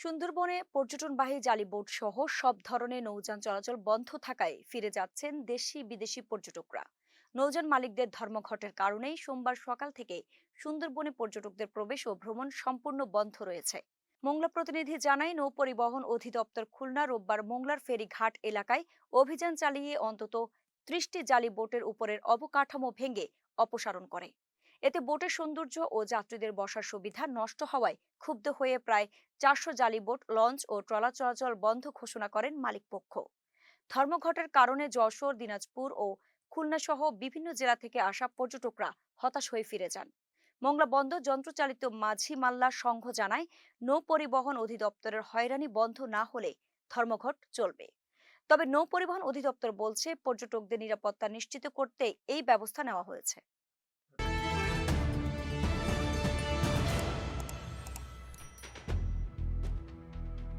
সুন্দরবনে পর্যটনবাহী জালি বোট সহ সব ধরনের নৌযান চলাচল বন্ধ থাকায় ফিরে যাচ্ছেন দেশি বিদেশি পর্যটকরা। নৌযান মালিকদের ধর্মঘটের কারণেই সোমবার সকাল থেকে সুন্দরবনে পর্যটকদের প্রবেশ ও ভ্রমণ সম্পূর্ণ বন্ধ রয়েছে। মোংলা প্রতিনিধি জানায়, নৌ পরিবহন অধিদপ্তর খুলনা রোববার মোংলার ফেরিঘাট এলাকায় অভিযান চালিয়ে অন্তত 30টি জালি বোটের উপরের অবকাঠামো ভেঙে অপসারণ করে। এতে বোটের সৌন্দর্য ও যাত্রীদের বসার সুবিধা নষ্ট হওয়ায় ক্ষুব্ধ হয়ে প্রায় 400 জালি বোট, লঞ্চ ও ট্রলার চলাচল বন্ধ ঘোষণা করেন মালিকপক্ষ। ধর্মঘটের কারণে যশোর, দিনাজপুর ও খুলনা সহ বিভিন্ন জেলা থেকে আসা পর্যটকরা হতাশ হয়ে ফিরে যান। মংলা বন্দর যন্ত্রচালিত মাঝি মাল্লা সংঘ জানায়, নৌ পরিবহন অধিদপ্তরের হয়রানি বন্ধ না হলে ধর্মঘট চলবে। তবে নৌ পরিবহন অধিদপ্তর বলছে, পর্যটকদের নিরাপত্তা নিশ্চিত করতে এই ব্যবস্থা নেওয়া হয়েছে।